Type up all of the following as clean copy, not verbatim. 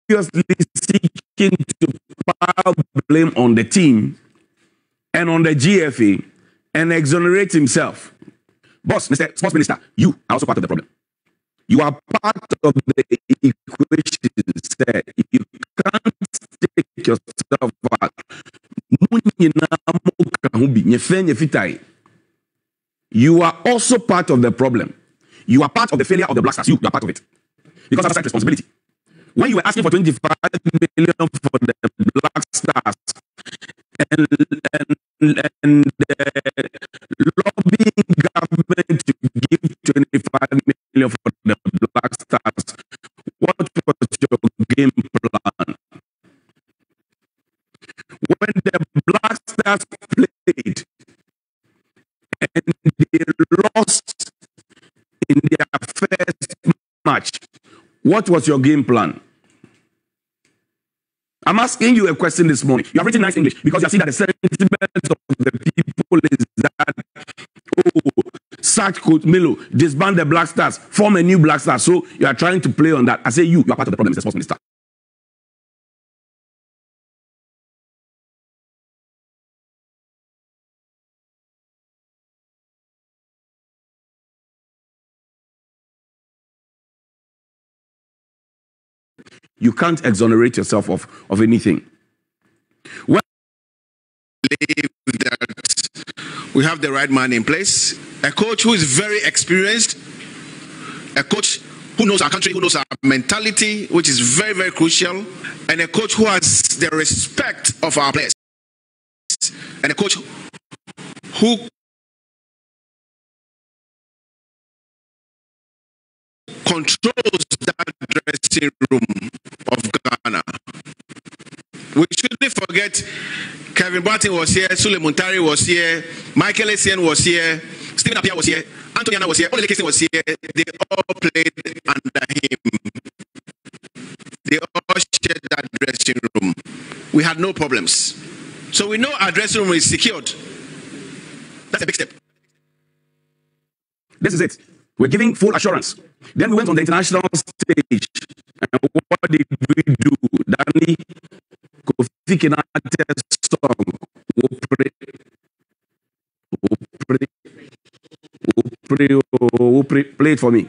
obviously seeking to pile blame on the team and on the GFA and exonerate himself. Boss, Mr. Sports Minister, you are also part of the problem. You are part of the equation, sir. You can't take yourself out. You are also part of the problem. You are part of the failure of the Black Stars. You are part of it. Because of that responsibility. When you were asking for 25 million for the Black Stars and lobbying government to give 25 million for the Black Stars, what was your game plan? When the Black Stars played and they lost in their first match, what was your game plan? I'm asking you a question this morning. You have written nice English because you have seen that the sentiment of the people is that, sack Coach Milo, disband the Black Stars, form a new Black Stars. So you are trying to play on that. I say you are part of the problem, Mr. Sports Minister. You can't exonerate yourself of anything. Well, that we have the right man in place, a coach who is very experienced, a coach who knows our country, who knows our mentality, which is very, very crucial, and a coach who has the respect of our players, and a coach who controls that dressing room of Ghana. We shouldn't forget Kevin Barton was here, Sule Muntari was here, Michael Essien was here, Stephen Appiah was here, Anthony Anna was here, Olele Kese was here. They all played under him. They all shared that dressing room. We had no problems. So we know our dressing room is secured. That's a big step. This is it. We're giving full assurance. Then we went on the international stage. And what did we do? Danny, Kofi Kinate's song. Play it for me.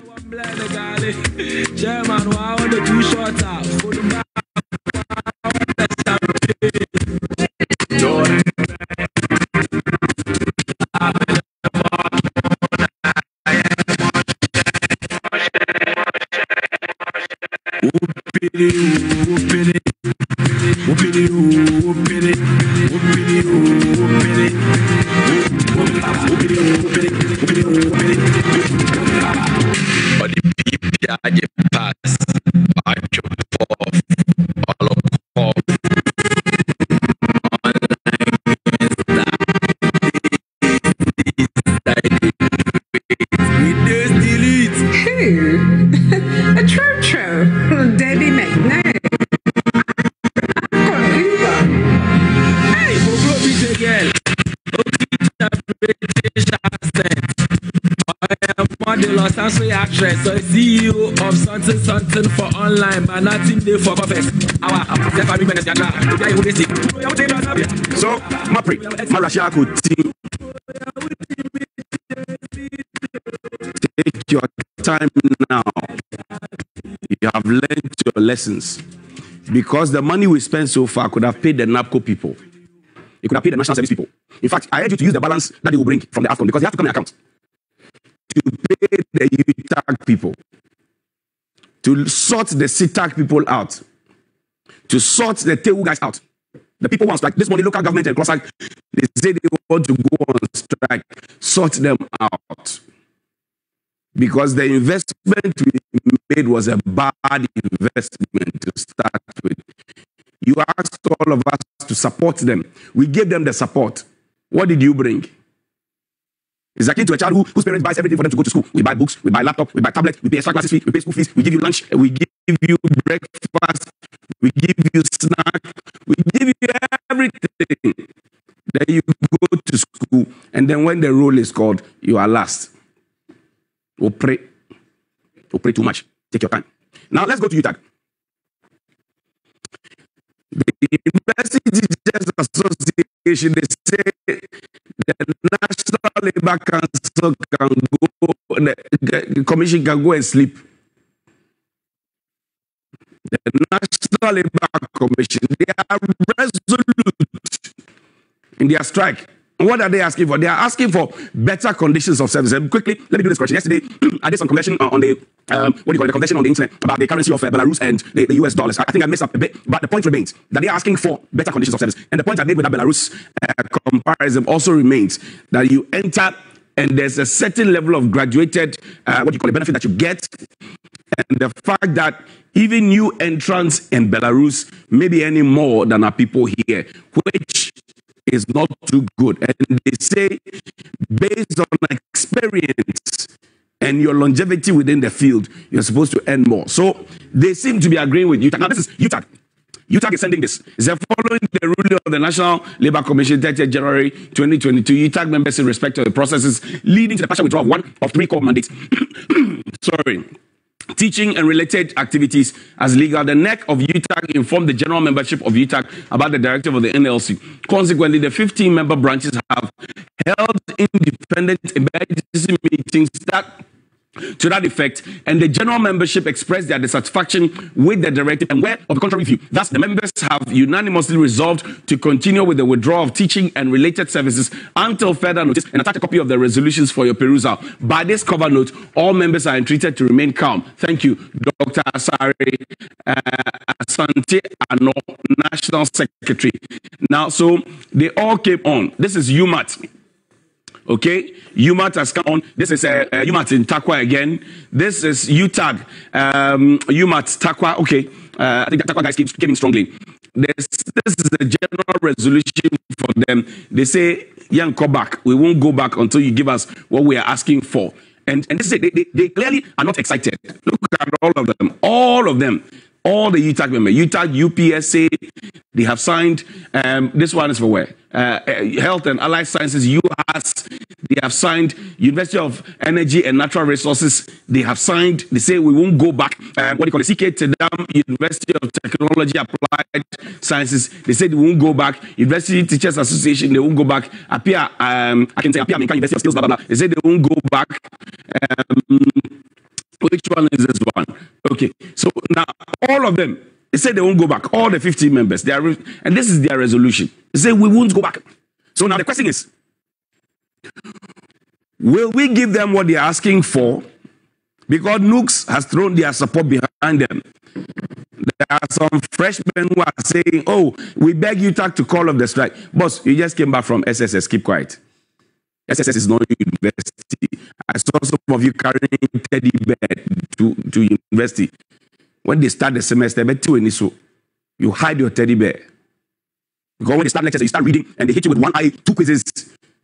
Actress, so CEO of something for online, but nothing there for perfect. So, my Russia could take your time now. You have learned your lessons. Because the money we spent so far could have paid the NAPCO people. It could have paid the national service people. In fact, I urge you to use the balance that they will bring from the AFCON because they have to come in account. To pay the UTAG people, to sort the SITAG people out, to sort the TEU guys out. The people want strike. This morning, local government and CROSAG, they say they want to go on strike. Sort them out. Because the investment we made was a bad investment to start with. You asked all of us to support them. We gave them the support. What did you bring? It's akin to a child whose parents buys everything for them to go to school. We buy books, we buy laptop, we buy tablet, we pay extra classes fee, we pay school fees, we give you lunch, we give you breakfast, we give you snack, we give you everything. Then you go to school, and then when the roll is called, you are last. We'll pray too much. Take your time. Now let's go to UTAG. The University Teachers Association, they say the National Labour Council can go, the commission can go and sleep. The National Labour Commission, they are resolute in their strike. What are they asking for? They are asking for better conditions of service. And quickly, let me do this question. Yesterday, I did some conversion on the the conversion on the internet about the currency of Belarus and the US dollars. I think I messed up a bit, but the point remains that they are asking for better conditions of service. And the point I made with that Belarus comparison also remains that you enter and there's a certain level of graduated benefit that you get, and the fact that even new entrants in Belarus may be any more than our people here, which is not too good. And they say, based on experience and your longevity within the field, you're supposed to earn more. So they seem to be agreeing with UTAG. Now, this is UTAG. UTAG is sending this. It's following the ruling of the National Labour Commission 30th January 2022. UTAG members in respect to the processes leading to the partial withdrawal of one of three core mandates. Teaching and related activities as legal. The NEC of UTAG informed the general membership of UTAG about the directive of the NLC. Consequently, the 15-member branches have held independent emergency meetings to that effect, and the general membership expressed their dissatisfaction with the directive and were of the contrary view. Thus, the members have unanimously resolved to continue with the withdrawal of teaching and related services until further notice, and attach a copy of the resolutions for your perusal. By this cover note, all members are entreated to remain calm. Thank you, Dr. Asare Asante Ano, National Secretary. Now, so they all came on. This is UMAT. Okay, UMAT has come on. This is UMAT in Takwa again. This is UTAG, UMAT Takwa. Okay, I think the Takwa guys came in strongly. This is the general resolution for them. They say, "Young, go back. We won't go back until you give us what we are asking for." And this is they clearly are not excited. Look at all of them. All of them. All the UTAG members, UTAG, UPSA, they have signed. This one is for where? Health and Allied Sciences, UHAS, they have signed. University of Energy and Natural Resources, they have signed. They say we won't go back. CK Tedam, University of Technology Applied Sciences, they say they won't go back. University Teachers Association, they won't go back. Apia, I can say Apia, University of Skills, blah, blah, blah. They say they won't go back. Which one is this one? Okay, so now all of them, they say they won't go back. All the 15 members, they are, and this is their resolution. They say we won't go back. So now the question is, will we give them what they are asking for? Because Nooks has thrown their support behind them. There are some freshmen who are saying, "Oh, we beg you to call off the strike." Boss, you just came back from SSS. Keep quiet. SSS is not university. I saw some of you carrying teddy bear to university. When they start the semester, you hide your teddy bear. Because when they start lectures, you start reading and they hit you with one eye, 2 quizzes.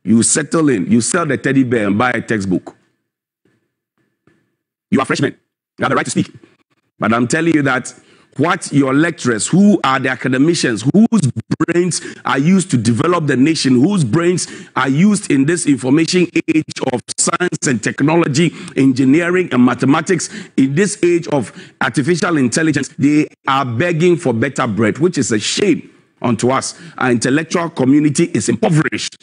You settle in, you sell the teddy bear and buy a textbook. You are freshmen. You have the right to speak. But I'm telling you that what your lecturers, who are the academicians, whose brains are used to develop the nation, whose brains are used in this information age of science and technology, engineering and mathematics, in this age of artificial intelligence, they are begging for better bread, which is a shame unto us. Our intellectual community is impoverished.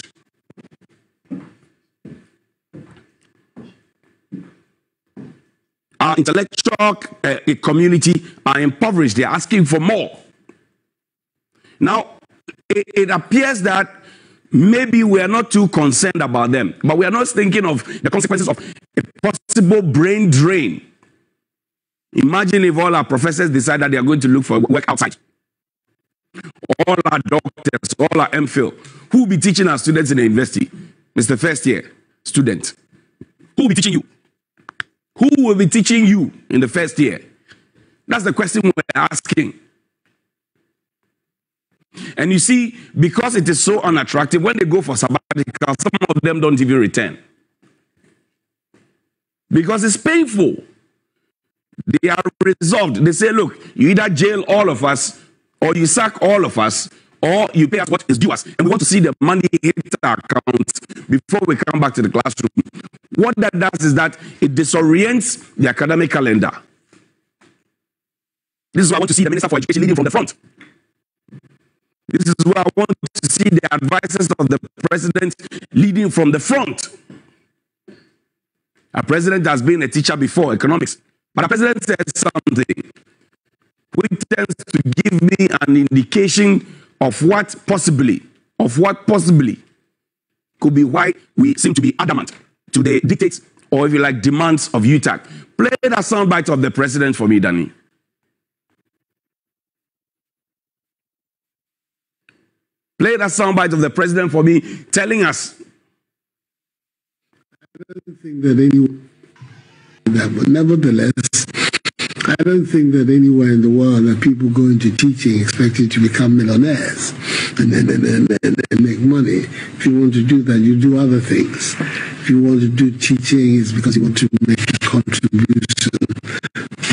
Our intellectual community are impoverished. They're asking for more. Now, it appears that maybe we are not too concerned about them, but we are not thinking of the consequences of a possible brain drain. Imagine if all our professors decide that they are going to look for work outside. All our doctors, all our MPhil, who will be teaching our students in the university? Mr. First Year student, who will be teaching you? Who will be teaching you in the first year? That's the question we're asking. And you see, because it is so unattractive, when they go for sabbatical, some of them don't even return. Because it's painful. They are resolved. They say, look, you either jail all of us, or you sack all of us, or you pay us what is due us. And we want to see the money hit our account before we come back to the classroom. What that does is that it disorients the academic calendar. This is why I want to see the Minister for Education leading from the front. This is where I want to see the advisors of the president leading from the front. A president has been a teacher before, economics. But a president said something which tends to give me an indication of what possibly could be why we seem to be adamant to the dictates, or if you like, demands of UTAG. Play that soundbite of the president for me, Danny. Play that soundbite of the president for me, telling us. I don't think that anyone, but nevertheless, I don't think that anywhere in the world that people go into teaching expecting to become millionaires and make money. If you want to do that, you do other things. If you want to do teaching, it's because you want to make a contribution to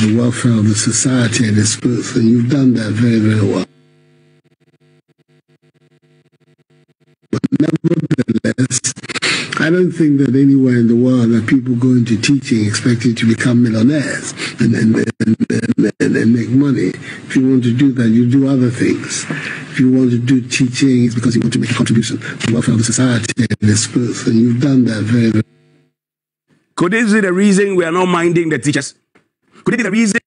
the welfare of the society and its growth, and you've done that very, very well. But nevertheless, I don't think that anywhere in the world that people go into teaching expecting to become millionaires and make money. If you want to do that, you do other things. If you want to do teaching, it's because you want to make a contribution to the welfare of the society and its growth, and you've done that very, very. Could this be the reason we are not minding the teachers? Could it be the reason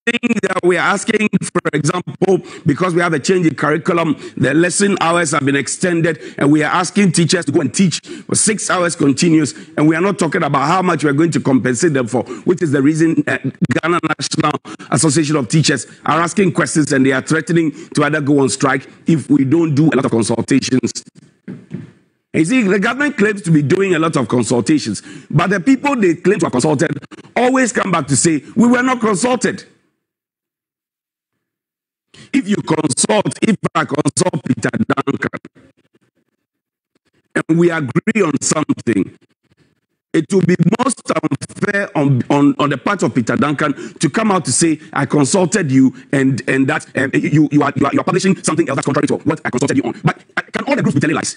that we are asking, for example, because we have a change in curriculum, the lesson hours have been extended, and we are asking teachers to go and teach for 6 hours continuous, and we are not talking about how much we are going to compensate them for, which is the reason Ghana National Association of Teachers are asking questions, and they are threatening to either go on strike if we don't do a lot of consultations. You see, the government claims to be doing a lot of consultations, but the people they claim to have consulted always come back to say, we were not consulted. If I consult Peter Duncan, and we agree on something, it will be most unfair on the part of Peter Duncan to come out to say, I consulted you, and that you are publishing something else that's contrary to what I consulted you on. But can all the groups be telling lies?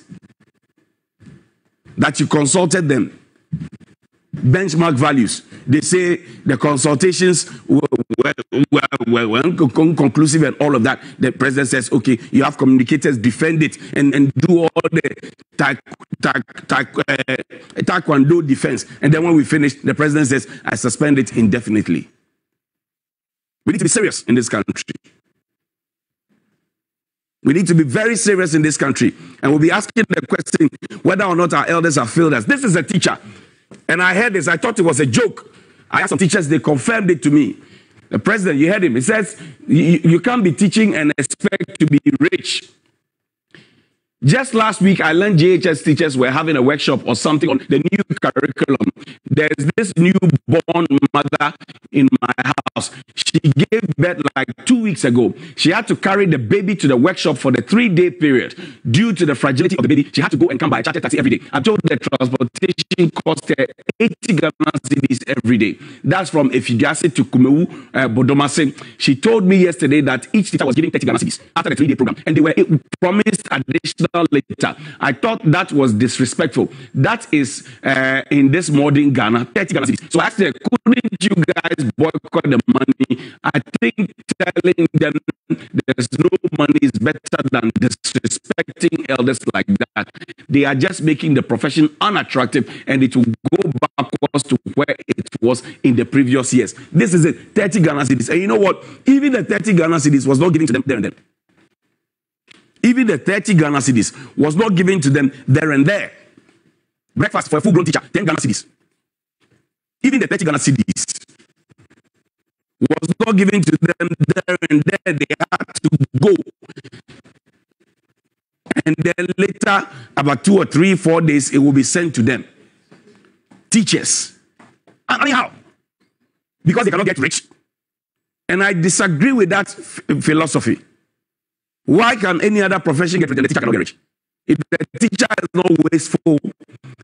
That you consulted them. Benchmark values. They say the consultations were inconclusive and all of that. The president says, okay, you have communicators, defend it and do all the taekwondo defense. And then when we finish, the president says, I suspend it indefinitely. We need to be serious in this country. We need to be very serious in this country. And we'll be asking the question whether or not our elders have failed us. This is a teacher. And I heard this. I thought it was a joke. I asked some teachers. They confirmed it to me. The president, you heard him. He says, you can't be teaching and expect to be rich. Just last week, I learned JHS teachers were having a workshop or something on the new curriculum. There's this newborn mother in my house. She gave birth like 2 weeks ago. She had to carry the baby to the workshop for the 3-day period. Due to the fragility of the baby, she had to go and come by a chartered taxi every day. I'm told the transportation cost her 80 Ghana cedis every day. That's from Efidiase to Kumewu, Bodomase. She told me yesterday that each teacher was giving 30 Ghana cedis after the 3-day program. And they were promised additional later. I thought that was disrespectful. That is in this modern Ghana, 30 Ghana cedis. So I asked them, couldn't you guys boycott the money? I think telling them there's no money is better than disrespecting elders like that. They are just making the profession unattractive, and it will go backwards to where it was in the previous years. This is it, 30 Ghana cedis. And you know what? Even the 30 Ghana cedis was not given to them there and then. Even the 30 Ghana cedis was not given to them there and there. Breakfast for a full-grown teacher, 10 Ghana cedis. Even the 30 Ghana cedis was not given to them there and there. They had to go. And then later, about 2 or 3, 4 days, it will be sent to them. Teachers. And anyhow, because they cannot get rich. And I disagree with that philosophy. Why can any other profession get rich and the teacher cannot get rich? If the teacher is not wasteful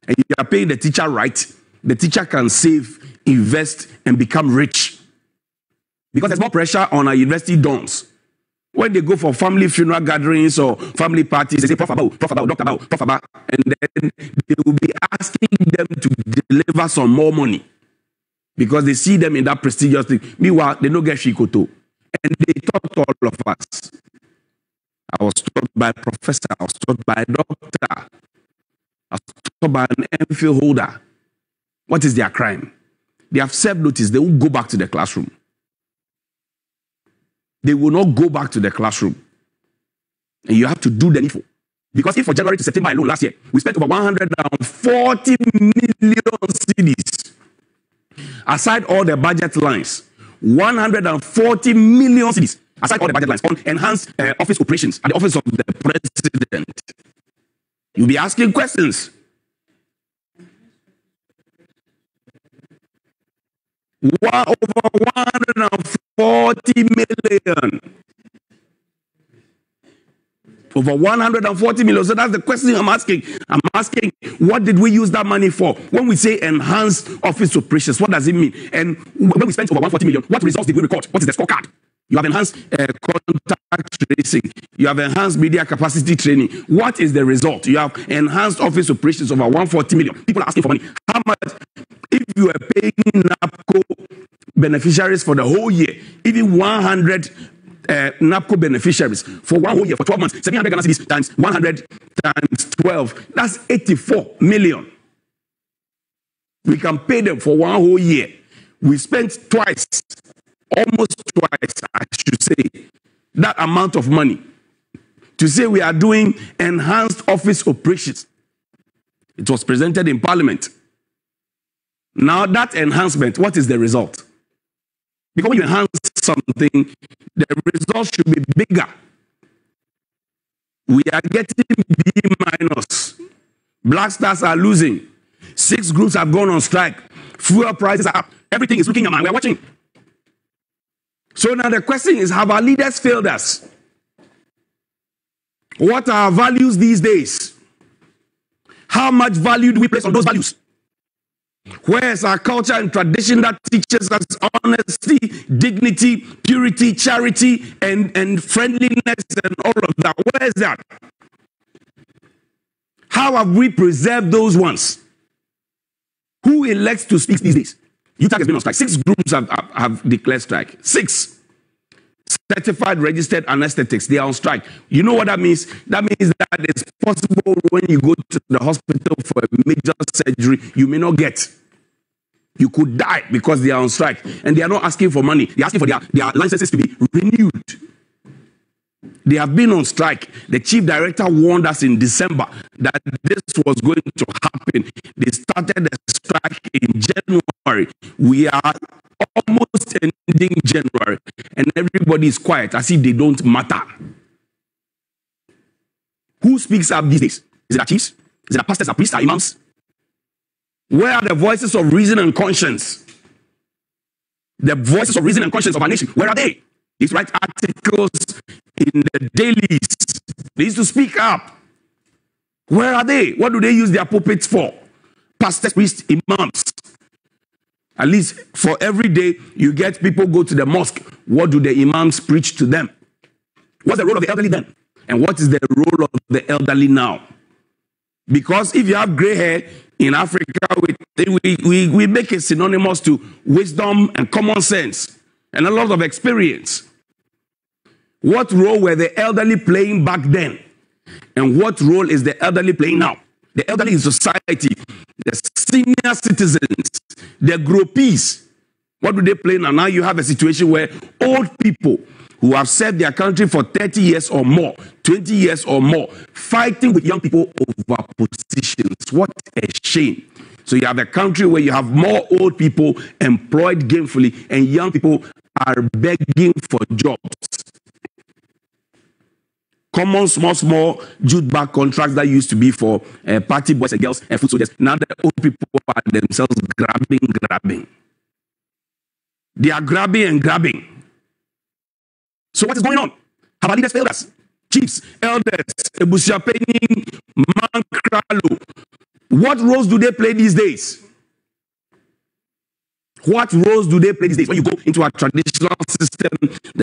and you are paying the teacher right, the teacher can save, invest, and become rich. Because there's more pressure on our university dons. When they go for family funeral gatherings or family parties, they say, Prof Abao, Prof Abao, Dr. Abao, Prof Abao, and then they will be asking them to deliver some more money. Because they see them in that prestigious thing. Meanwhile, they don't get shikoto. And they taught all of us. I was taught by a professor. I was taught by a doctor. I was taught by an MPhil holder. What is their crime? They have served notice. They will go back to the classroom. They will not go back to the classroom. And you have to do the needful. Because if for January to September alone last year, we spent over 140 million cedis. Aside all the budget lines, 140 million cedis. Aside all the budget lines on enhanced office operations at the office of the president. You'll be asking questions. Over 140 million. Over 140 million. So that's the question I'm asking. I'm asking, what did we use that money for? When we say enhanced office operations, what does it mean? And when we spent over 140 million, what results did we record? What is the scorecard? You have enhanced contact tracing. You have enhanced media capacity training. What is the result? You have enhanced office operations over 140 million. People are asking for money. How much? If you are paying NAPCO beneficiaries for the whole year, even 100 NAPCO beneficiaries for one whole year, for 12 months, 700 Ghana cedis times 100 times 12, that's 84 million. We can pay them for one whole year. We spent twice, almost twice, I should say, that amount of money to say we are doing enhanced office operations. It was presented in Parliament. Now that enhancement, what is the result? Because when you enhance something, the result should be bigger. We are getting B minus. Black Stars are losing. 6 groups have gone on strike. Fuel prices are up. Everything is looking at man. We are watching. So now the question is, have our leaders failed us? What are our values these days? How much value do we place on those values? Where is our culture and tradition that teaches us honesty, dignity, purity, charity, and friendliness and all of that? Where is that? How have we preserved those ones? Who elects to speak these days? UTAG has been on strike. 6 groups have declared strike. 6. Certified registered anesthetics, they are on strike. You know what that means? That means that it's possible when you go to the hospital for a major surgery, you may not get. You could die because they are on strike. And they are not asking for money. They are asking for their licenses to be renewed. They have been on strike. The chief director warned us in December that this was going to happen. They started the strike in January. We are almost ending January, and everybody is quiet as if they don't matter. Who speaks up these days? Is it our chiefs? Is it our pastors, our priests, our imams? Where are the voices of reason and conscience? The voices of reason and conscience of our nation, where are they? They write articles in the dailies. They used to speak up. Where are they? What do they use their pulpits for? Pastors, priests, imams. At least for every day you get people go to the mosque. What do the imams preach to them? What's the role of the elderly then? And what is the role of the elderly now? Because if you have gray hair in Africa, we make it synonymous to wisdom and common sense and a lot of experience. What role were the elderly playing back then? And what role is the elderly playing now? The elderly in society, the senior citizens, the groupies, what do they play now? Now you have a situation where old people who have served their country for 30 years or more, 20 years or more, fighting with young people over positions. What a shame. So you have a country where you have more old people employed gainfully and young people are begging for jobs. Common small jute-bag contracts that used to be for party boys and girls and food soldiers. Now the old people are themselves grabbing. They are grabbing and grabbing. So what is going on? Have our leaders failed us? Chiefs, elders, Ebusiapeni, Mankralo. What roles do they play these days? What roles do they play these days? When you go into our traditional system,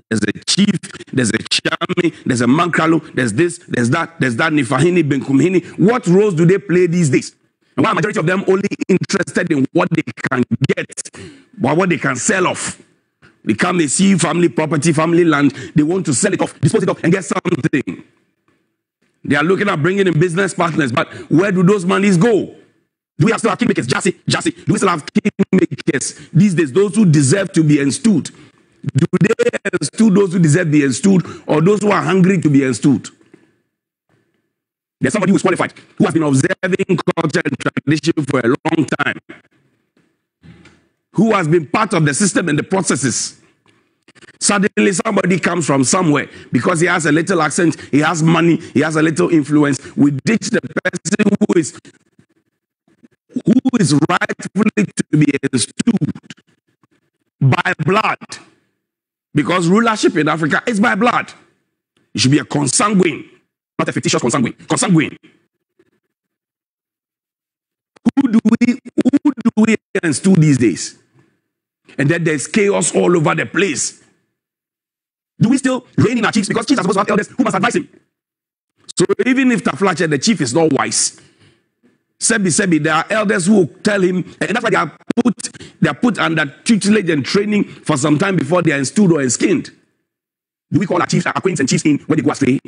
there's a chief, there's a chairman, there's a mankralo, there's this, there's that Nifahini, Benkumhini. What roles do they play these days? And why are majority of them only interested in what they can get, but what they can sell off? They come, they see family property, family land, they want to sell it off, dispose it off, and get something. They are looking at bringing in business partners, but where do those monies go? Do we still have kingmakers? Jassy. Do we still have kingmakers these days? Those who deserve to be installed. Do they install those who deserve to be installed, or those who are hungry to be installed? There's somebody who's qualified, who has been observing culture and tradition for a long time, who has been part of the system and the processes. Suddenly somebody comes from somewhere because he has a little accent, he has money, he has a little influence. We ditch the person who is rightfully to be installed by blood. Because rulership in Africa is by blood. It should be a consanguine, not a fictitious consanguine. Consanguine. Who do we install these days? And then there's chaos all over the place. Do we still reign in our chiefs? Because chiefs are supposed to have elders who must advise him. So even if Taflache, the chief, is not wise, Sebi, there are elders who will tell him, and that's why they are put under tutelage and training for some time before they are installed or skinned. Do we call our chiefs, our queens and chiefs in when they go astray?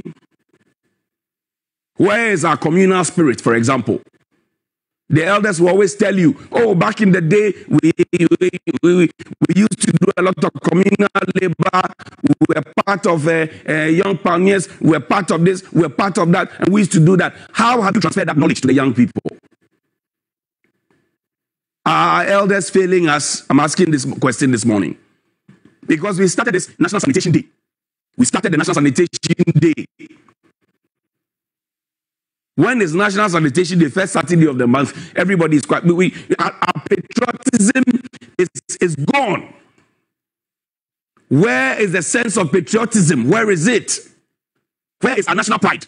Where is our communal spirit, for example? The elders will always tell you, oh, back in the day, we used to do a lot of communal labor. We were part of young pioneers. We were part of this. We were part of that. And we used to do that. How have you transferred that knowledge to the young people? Are our elders failing us? I'm asking this question this morning. Because we started this National Sanitation Day. We started the National Sanitation Day. When is National Sanitation Day, first Saturday of the month, everybody is quite... Our patriotism is gone. Where is the sense of patriotism? Where is it? Where is our national pride?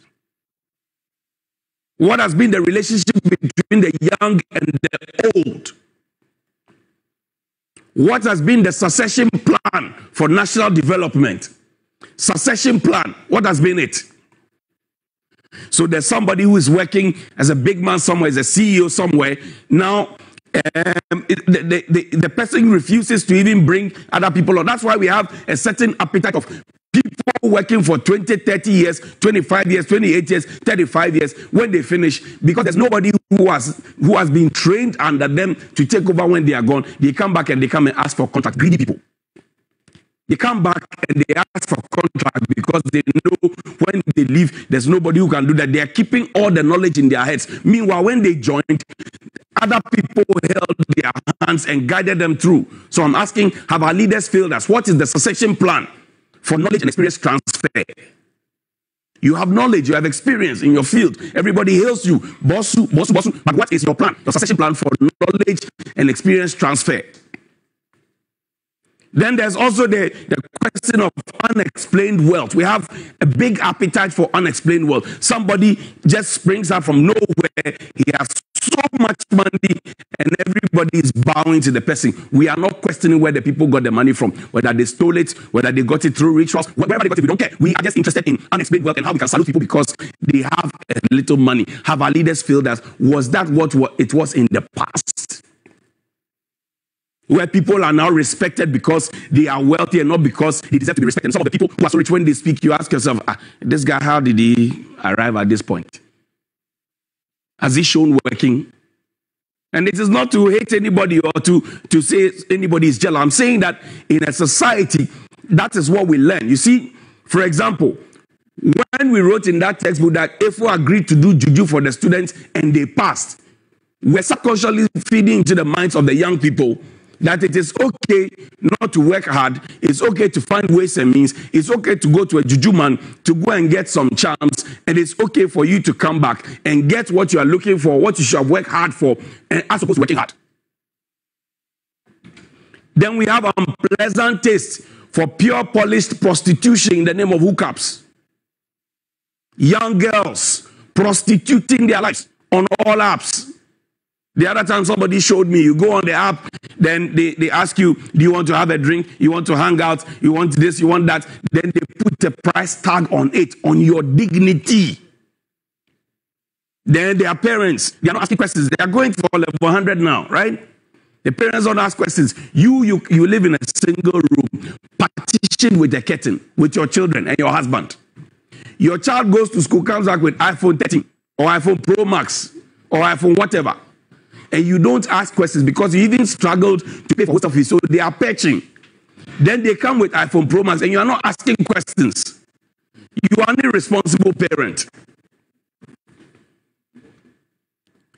What has been the relationship between the young and the old? What has been the succession plan for national development? Succession plan, what has been it? So there's somebody who is working as a big man somewhere, as a CEO somewhere. Now, the person refuses to even bring other people on. That's why we have a certain appetite of people working for 20, 30 years, 25 years, 28 years, 35 years when they finish, because there's nobody who has been trained under them to take over when they are gone. They come back and they come and ask for contract. Greedy people. They come back and they ask for contract because they know when they leave, there's nobody who can do that. They are keeping all the knowledge in their heads. Meanwhile, when they joined, other people held their hands and guided them through. So I'm asking, have our leaders failed us? What is the succession plan for knowledge and experience transfer? You have knowledge, you have experience in your field. Everybody hails you, bossu. But what is your plan? Your succession plan for knowledge and experience transfer? Then there's also the question of unexplained wealth. We have a big appetite for unexplained wealth. Somebody just springs up from nowhere. He has so much money and everybody is bowing to the person. We are not questioning where the people got the money from, whether they stole it, whether they got it through rituals, wherever they got it, we don't care. We are just interested in unexplained wealth and how we can salute people because they have a little money. Have our leaders failed us? Was that what it was in the past? Where people are now respected because they are wealthy and not because they deserve to be respected. And some of the people who are so rich, when they speak, you ask yourself, this guy, how did he arrive at this point? Has he shown working? And it is not to hate anybody or to say anybody is jealous. I'm saying that in a society, that is what we learn. You see, for example, when we wrote in that textbook that Efo agreed to do juju for the students and they passed, we're subconsciously feeding into the minds of the young people that it is okay not to work hard, it's okay to find ways and means, it's okay to go to a juju man to go and get some charms, and it's okay for you to come back and get what you are looking for, what you should have worked hard for, and as opposed to working hard. Then we have unpleasant taste for pure polished prostitution in the name of hookups. Young girls prostituting their lives on all apps. The other time somebody showed me, you go on the app, then they ask you, do you want to have a drink? You want to hang out? You want this? You want that? Then they put a price tag on it, on your dignity. Then their parents, they are not asking questions. They are going for level 100 now, right? The parents don't ask questions. You live in a single room, partitioned with a curtain, with your children and your husband. Your child goes to school, comes back with iPhone 13 or iPhone Pro Max or iPhone whatever. And you don't ask questions because you even struggled to pay for most of it. So they are patching. Then they come with iPhone Pro Max and you are not asking questions. You are an irresponsible parent.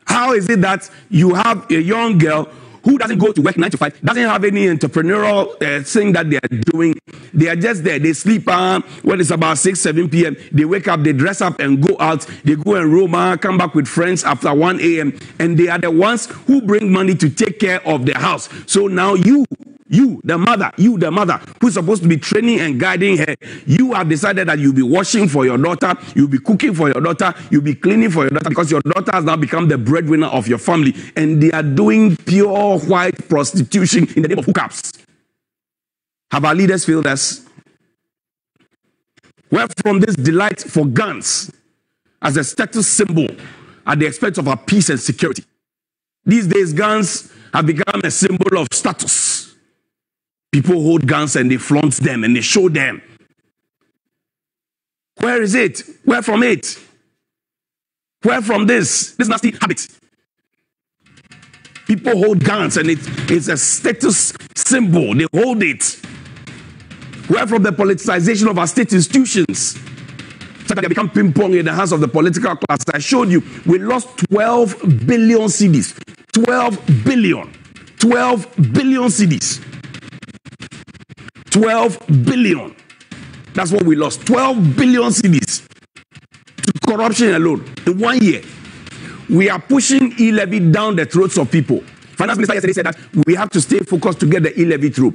How is it that you have a young girl who doesn't go to work 9 to 5, doesn't have any entrepreneurial thing that they are doing? They are just there. They sleep when it's about 6, 7 p.m. They wake up, they dress up and go out. They go and roam, come back with friends after 1 a.m. And they are the ones who bring money to take care of the house. So now you, the mother, who's supposed to be training and guiding her, you have decided that you'll be washing for your daughter, you'll be cooking for your daughter, you'll be cleaning for your daughter, because your daughter has now become the breadwinner of your family, and they are doing pure white prostitution in the name of hookups. Have our leaders failed us? Where from this delight for guns as a status symbol at the expense of our peace and security? These days, guns have become a symbol of status. People hold guns and they flaunt them and they show them. Where is it? Where from it? Where from this nasty habit? People hold guns and it's a status symbol. They hold it. Where from the politicization of our state institutions? So that they become ping-pong in the hands of the political class. I showed you, we lost 12 billion cedis. 12 billion. 12 billion cedis. 12 billion. That's what we lost. 12 billion cedis to corruption alone in 1 year. We are pushing e-levy down the throats of people. Finance Minister yesterday said that we have to stay focused to get the e-levy through.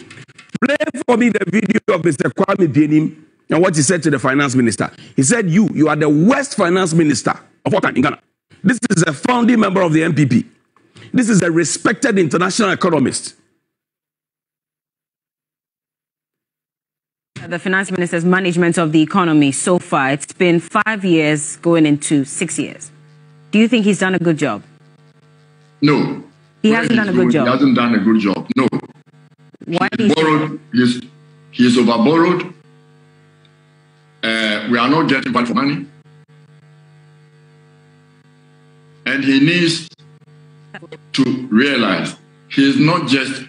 Play for me the video of Mr. Kwame Bienim and what he said to the Finance Minister. He said, you are the worst Finance Minister of all time in Ghana. This is a founding member of the MPP. This is a respected international economist. The Finance Minister's management of the economy so far, it's been 5 years going into 6 years. Do you think he's done a good job? No. He hasn't done a good job. He hasn't done a good job. No. Why do you borrowed? He's over-borrowed. We are not getting value for money. And he needs to realize he is not just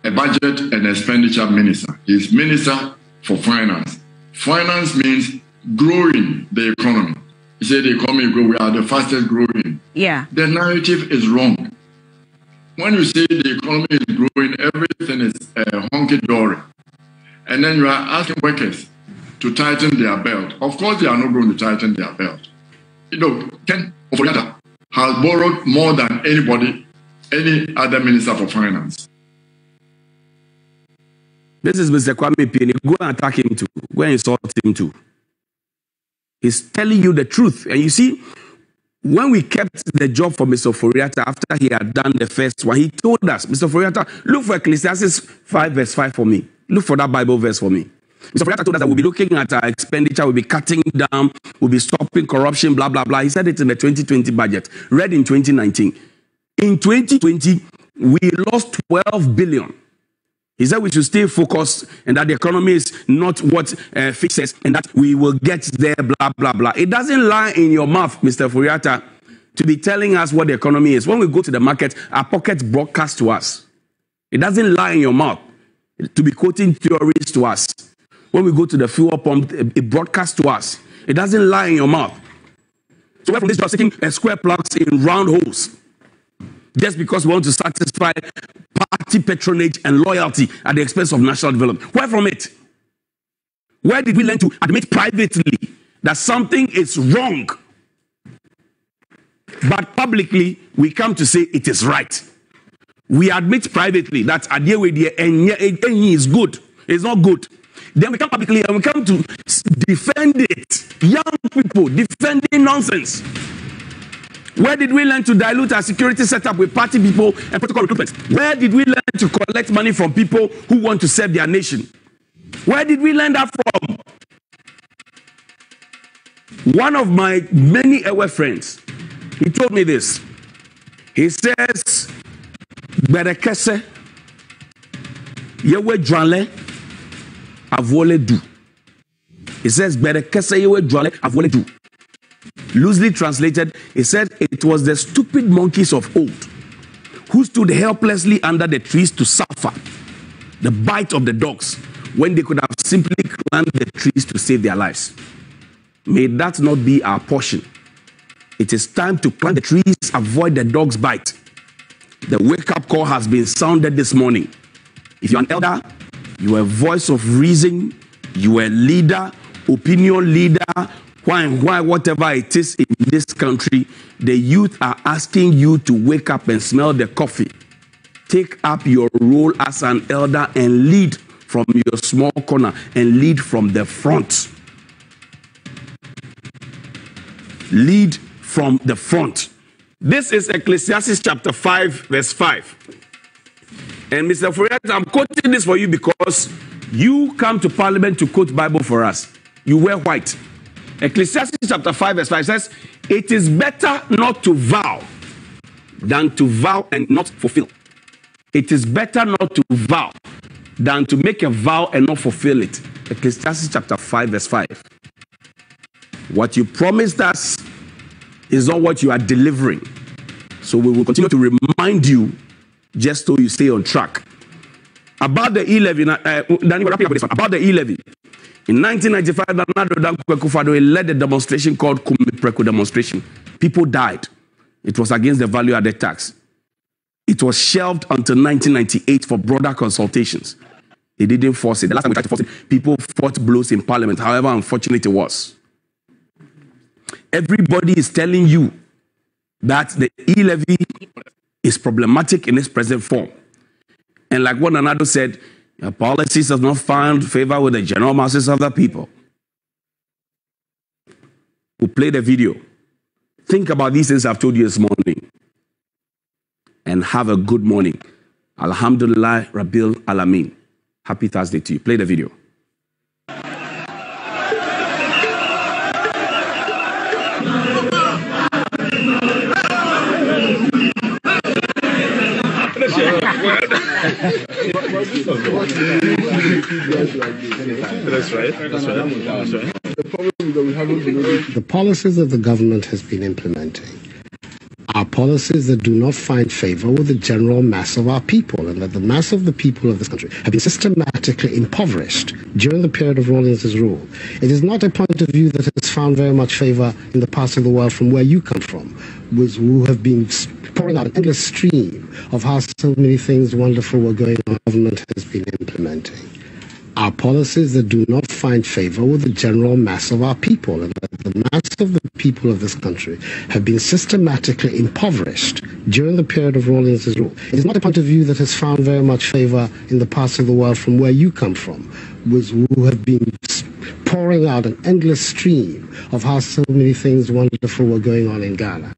a budget and expenditure minister. He's minister for finance. Finance means growing the economy. He said the economy grow, we are the fastest growing. Yeah. The narrative is wrong. When you say the economy is growing, everything is honky-dory. And then you are asking workers to tighten their belt. Of course, they are not going to tighten their belt. You know, Ken Oforiatta has borrowed more than any other minister for finance. This is Mr. Kwame Bienim. Go and attack him too. Go and insult him too. He's telling you the truth. And you see, when we kept the job for Mr. Oforiatta after he had done the first one, he told us, Mr. Oforiatta, look for Ecclesiastes 5 verse 5 for me. Look for that Bible verse for me. Mr. Oforiatta told us that we'll be looking at our expenditure, we'll be cutting down, we'll be stopping corruption, blah, blah, blah. He said it in the 2020 budget, read in 2019. In 2020, we lost 12 billion. He said we should stay focused and that the economy is not what fixes and that we will get there, blah, blah, blah. It doesn't lie in your mouth, Mr. Oforiatta, to be telling us what the economy is. When we go to the market, our pockets broadcast to us. It doesn't lie in your mouth to be quoting theories to us. When we go to the fuel pump, it broadcasts to us. It doesn't lie in your mouth. So where from this you are seeking square plugs in round holes? Just because we want to satisfy party patronage and loyalty at the expense of national development. Where from it? Where did we learn to admit privately that something is wrong, but publicly we come to say it is right? We admit privately that Adeweye is good. It's not good. Then we come publicly and we come to defend it. Young people defending nonsense. Where did we learn to dilute our security setup with party people and protocol recruitment? Where did we learn to collect money from people who want to serve their nation? Where did we learn that from? One of my many Ewe friends, he told me this. He says, Berekese, Yewe Jwale, Avole Du. It says, loosely translated, it said it was the stupid monkeys of old who stood helplessly under the trees to suffer the bite of the dogs when they could have simply climbed the trees to save their lives. May that not be our portion. It is time to climb the trees, avoid the dog's bite. The wake-up call has been sounded this morning. If you're an elder, you are a voice of reason, you are a leader, opinion leader, why, whatever it is in this country, the youth are asking you to wake up and smell the coffee. Take up your role as an elder and lead from your small corner and lead from the front. Lead from the front. This is Ecclesiastes chapter 5, verse 5. And Mr. Fourier, I'm quoting this for you because you come to Parliament to quote Bible for us. You wear white. Ecclesiastes chapter 5, verse 5 says, it is better not to vow than to vow and not fulfill. It is better not to vow than to make a vow and not fulfill it. Ecclesiastes chapter 5, verse 5. What you promised us is not what you are delivering. So we will continue to remind you just so you stay on track. About the e-levy, about the e-levy. In 1995, Nana Akufo-Addo led a demonstration called Kumi Preko demonstration. People died. It was against the value-added tax. It was shelved until 1998 for broader consultations. They didn't force it. The last time we tried to force it, people fought blows in Parliament. However unfortunate it was. Everybody is telling you that the e-levy is problematic in its present form. And like what Nanado said, your policies have not found favor with the general masses of the people. We'll play the video. Think about these things I've told you this morning. And have a good morning. Alhamdulillah Rabbil Alameen. Happy Thursday to you. Play the video. That's right. The policies that the government has been implementing are policies that do not find favor with the general mass of our people, and that the mass of the people of this country have been systematically impoverished during the period of Rawlings' rule. It is not a point of view that has found very much favor in the parts of the world from where you come from, who have been pouring out an endless stream of how so many things wonderful were going on, the government has been implementing. Are policies that do not find favor with the general mass of our people, and that the mass of the people of this country have been systematically impoverished during the period of Rawlings' rule. It is not a point of view that has found very much favor in the parts of the world from where you come from, who have been pouring out an endless stream of how so many things wonderful were going on in Ghana.